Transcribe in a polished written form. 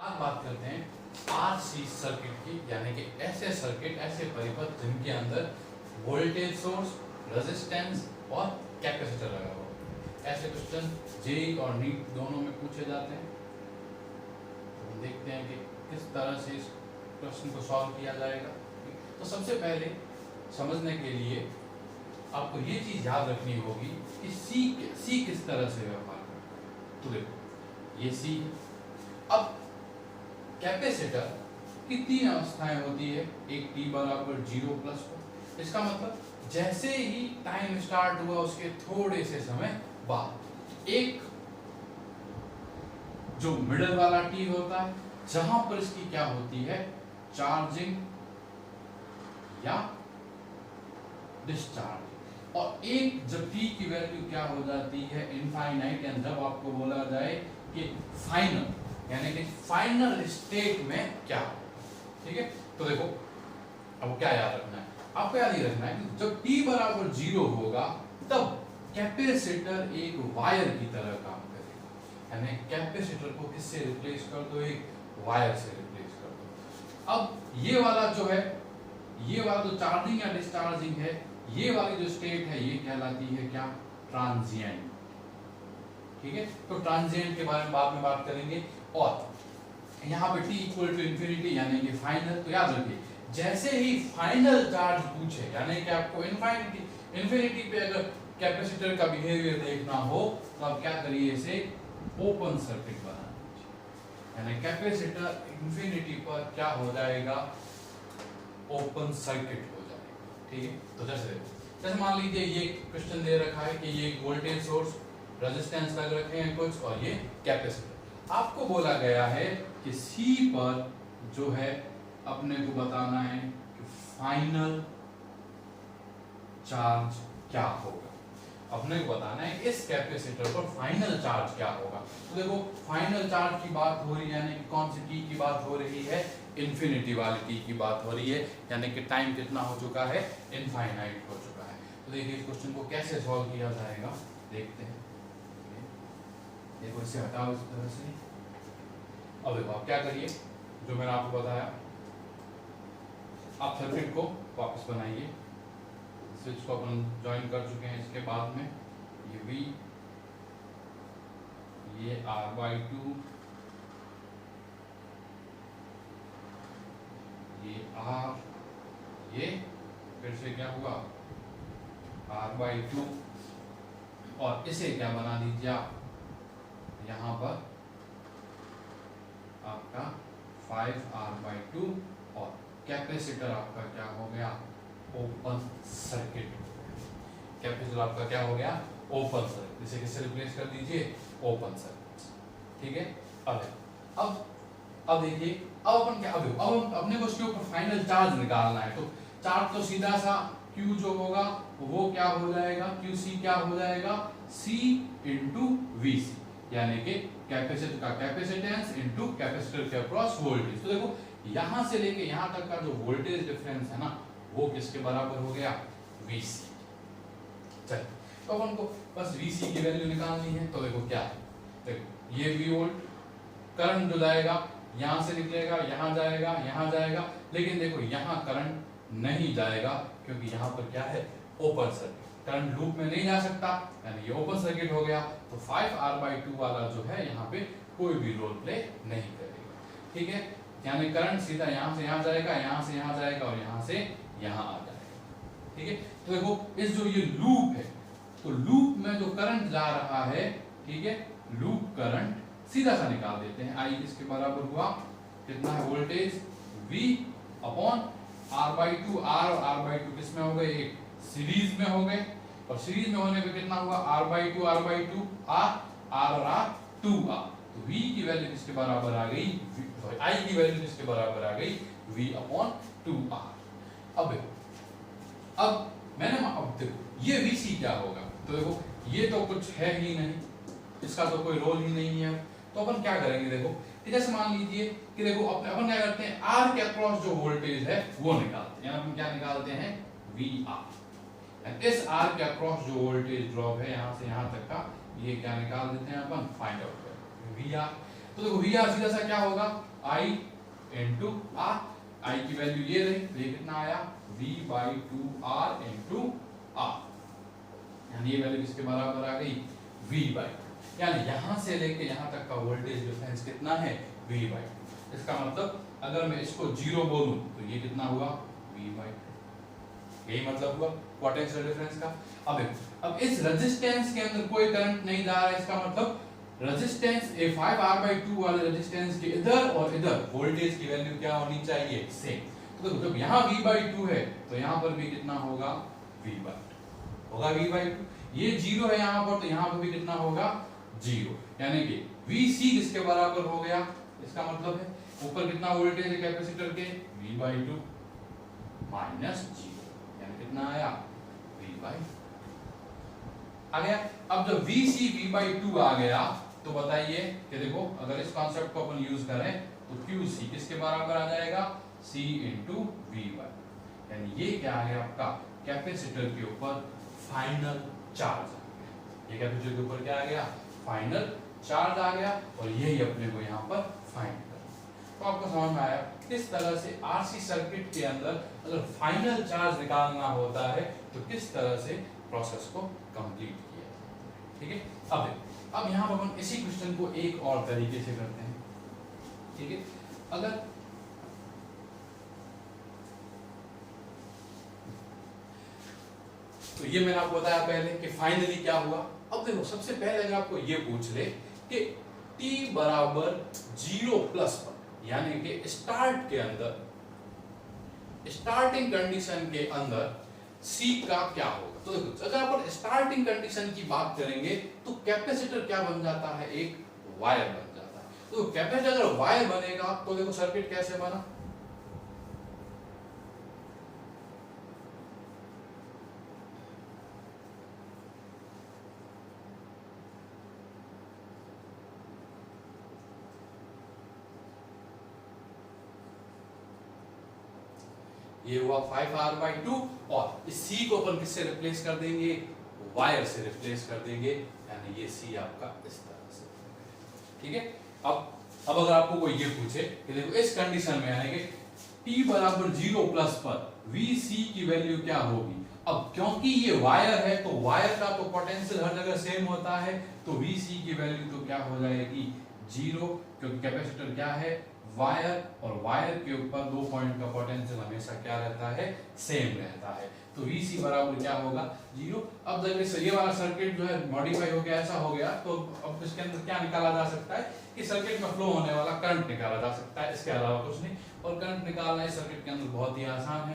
आज बात करते हैं आरसी सर्किट की, यानी कि ऐसे सर्किट, ऐसे परिपथ जिनके अंदर वोल्टेज सोर्स, रेजिस्टेंस और कैपेसिटर लगा हुआ है। ऐसे क्वेश्चन जेईई और नीट दोनों में पूछे जाते हैं। तो हम देखते हैं कि किस तरह से इस प्रश्न को सॉल्व किया जाएगा। तो सबसे पहले समझने के लिए आपको ये चीज याद रखनी होगी कि सी किस तरह से व्यवहार करता है। तो देखो ये सी, अब कैपेसिटर की तीन अवस्थाएं होती है, एक t बराबर 0 प्लस 1। इसका मतलब जैसे ही टाइम स्टार्ट हुआ उसके थोड़े से समय बाद एक जो मिडल वाला t होता है, जहां पर इसकी क्या होती है, चार्जिंग या डिस्चार्ज, और एक जब t की वैल्यू क्या हो जाती है, इनफाइनाइट, यानी जब आपको बोला जाए कि फाइनल, यानी कि फाइनल स्टेट में क्या हो। ठीक है, तो देखो अब क्या याद रखना है, आपको याद ही रखना है कि जब t बराबर 0 होगा तब कैपेसिटर एक वायर की तरह काम करेगा। यानी कैपेसिटर को किससे रिप्लेस कर दो, एक वायर से रिप्लेस कर दो। अब ये वाला जो है, ये वाला जो चार्जिंग या डिस्चार्जिंग है, ये वाली जो स्टेट है ये कहलाती है क्या, ट्रांजिएंट। ठीक है, तो ट्रांजिएंट के बारे में बाद में बात करेंगे। और यहाँ पे t इक्वल टू इंफिनिटी यानी कि फाइनल, तो याद रखिए जैसे ही फाइनल चार्ज पूछे, यानी कि आपको इंफिनिटी पे अगर कैपेसिटर का बिहेवियर देखना हो तो आप क्या करिए, इसे ओपन सर्किट बना दीजिए। यानी कैपेसिटर इंफिनिटी पर क्या हो जाएगा, ओपन सर्किट हो जाएगा। ठीक है, तो जैसे मान लीजिए ये क्वेश्चन दे रखा है कि ये वोल्टेज सोर्स, रेजिस्टेंस लग रखे हैं कुछ, और ये कैपेसिटर। आपको बोला गया है कि सी पर जो है अपने को बताना है कि फाइनल चार्ज क्या होगा। अपने को बताना है इस कैपेसिटर पर फाइनल चार्ज क्या होगा। तो देखो फाइनल चार्ज की बात हो रही है, यानी कि कौन सी टी की बात हो रही है, इन्फिनिटी वाली टी की बात हो रही है, यानी कि टाइम कितना हो चुका है, इनफाइनाइट हो चुका है। तो देखिए इस क्वेश्चन को कैसे सॉल्व किया जाएगा, देखते हैं। देखो इसे हटाओ इस तरह से। अब देखो आप क्या करिए, जो मैंने आपको बताया, आप सर्किट को वापस बनाइए। स्विच को अपन ज्वाइन कर चुके हैं, इसके बाद में ये V, ये R/2, ये R, ये फिर से क्या हुआ, R/2, और इसे क्या बना दीजिए आप, यहाँ पर आपका 5R/2, और कैपेसिटर आपका क्या हो गया, ओपन सर्किट। कैपेसिटर आपका क्या हो गया, ओपन सर्किट। इसे किससे रिप्लेस कर दीजिए, ओपन सर्किट। ठीक है, अब देखिए, अब अपन क्या, अब अपने को उसके ऊपर फाइनल चार्ज निकालना है। तो चार्ज तो सीधा सा Q जो होगा वो क्या हो जाएगा, QC क्या हो जाएगा, C इंटू VC, यानी कि कैपेसिटर का कैपेसिटेंस इंटू कैपेसिटर के अक्रॉस वोल्टेज। तो देखो यहां से लेके यहां तक का जो वोल्टेज डिफरेंस है ना, वो किसके बराबर हो गया, VC। चलिए तो अपन को बस VC की वैल्यू निकालनी है। तो देखो क्या है, देखो ये V वोल्ट, करंट जो जाएगा यहां से निकलेगा, यहां जाएगा, यहां जाएगा, लेकिन देखो यहां करंट नहीं जाएगा क्योंकि यहां पर क्या है, ओपन सर्किट, करंट लूप में नहीं जा सकता, यानी ये ओपन सर्किट हो गया। तो 5R/2 वाला जो है यहाँ पे कोई भी रोल प्ले नहीं करेगा। ठीक है, यानी करंट सीधा यहाँ से यहाँ जाएगा, यहाँ से यहाँ जाएगा, और यहाँ से यहाँ आ जाएगा। ठीक है, तो देखो इस जो ये लूप है, तो लूप में जो करंट जा रहा है, ठीक है, लूप करंट सीधा सा निकाल देते हैं। I किसके बराबर हुआ, कितना है वोल्टेज, V/R/2। R और R/2 किस में हो गए, एक सीरीज में हो गए, और सीरीज में होने पे कितना हुआ, R/2 R/2 R, R और R 2R। तो V की वैल्यू किसके बराबर आ गई, I की वैल्यू किसके बराबर आ गई, V/2R। अब मैंने, अब देखो ये VC क्या होगा, तो देखो ये तो कुछ है ही नहीं, इसका तो कोई रोल ही नहीं है। तो अपन क्या करेंगे, देखो कि जैसे मान लीजिए कि देखो अपन क्या करते हैं, R के अक्रॉस जो वोल्टेज है वो निकालते हैं। अपन क्या निकालते हैं, VR। इस R के अक्रॉस जो वोल्टेज ड्रॉप है यहाँ से यहाँ तक का, ये क्या निकाल देते हैं अपन, फाइंड आउट करें VR। तो देखो वी आर सीधा सा क्या होगा, आई इंटू आर, आई की वैल्यू ये रही, तो ये कितना आया v by 2r into are, यानी ये वैल्यू किसके बराबर आ गई v बाई, यानी यहां से लेके यहां तक का वोल्टेज डिफरेंस कितना है v बाई। इसका मतलब अगर मैं इसको 0 बोलूं तो ये कितना हुआ v बाई, यही मतलब हुआ पोटेंशियल डिफरेंस का। अब इस रेजिस्टेंस के अंदर कोई करंट नहीं जा रहा है, इसका मतलब रेजिस्टेंस ए 5r/2 वाले रेजिस्टेंस के इधर और इधर वोल्टेज की वैल्यू क्या होनी चाहिए सेम। तो जब यहाँ v/2 है तो यहाँ पर भी कितना होगा v/2 होगा v/2, ये 0 है यहाँ पर तो यहाँ पर भी कितना होगा 0, यानी कि Vc किसके बराबर हो गया, इसका मतलब है ऊपर कितना वोल्टेज है कैपेसिटर के v/2 माइनस 0, यानी कितना आया v/2 आ गया। अब जब Vc v/2 आ गया तो बताइए कि देखो अगर इस कॉन्सेप्ट को अपन यूज करें तो Qc किसके बराबर आ जाएगा C इंटू वी बाई, यानी ये क्या आ गया आपका कैपेसिटर के ऊपर फाइनल चार्ज आ गया, ये कैपेसिटर के ऊपर क्या आ गया फाइनल चार्ज आ गया, और यही अपने को यहाँ पर फाइंड करना। तो आपको समझ में आया किस तरह से आरसी सर्किट के अंदर अगर फाइनल चार्ज निकालना होता है तो किस तरह से प्रोसेस को कंप्लीट किया, ठीक है। अब यहाँ पर अपन इसी क्वेश्चन को एक और तरीके से करते हैं, ठीक है। अगर तो ये मैंने आपको बताया पहले कि फाइनली क्या हुआ। अब देखो सबसे पहले अगर आपको ये पूछ ले कि t बराबर 0 प्लस पर, यानी कि स्टार्ट के अंदर, स्टार्टिंग कंडीशन के अंदर C का क्या होगा, तो देखो अगर अपन स्टार्टिंग कंडीशन की बात करेंगे तो कैपेसिटर क्या बन जाता है, एक वायर बन जाता है। तो कैपेसिटर अगर वायर बनेगा तो देखो सर्किट कैसे बना, ये हुआ 5r/2 और इस C को अपन किससे रिप्लेस कर देंगे, वायर से रिप्लेस कर देंगे, यानी ये C आपका इस तरह से, ठीक है। अब अगर आपको कोई ये पूछे कि देखो इस कंडीशन में यानी कि t बराबर 0 प्लस पर Vc की वैल्यू क्या होगी, अब क्योंकि ये वायर है तो वायर का तो पोटेंशियल हर जगह सेम होता है, तो Vc की वैल्यू तो क्या हो जाएगी 0, क्योंकि कैपेसिटर क्या है वायर, और वायर के ऊपर 2 पॉइंट का पोटेंशियल हमेशा क्या रहता है सेम रहता है, तो Vc बराबर क्या होगा 0। अब जब ये वाला सर्किट जो है मॉडिफाई हो गया, ऐसा हो गया, तो अब इसके अंदर क्या निकाला जा सकता है कि सर्किट में फ्लो होने वाला करंट निकाला जा सकता है, इसके अलावा कुछ नहीं। और करंट निकालना इस सर्किट के अंदर बहुत ही आसान है।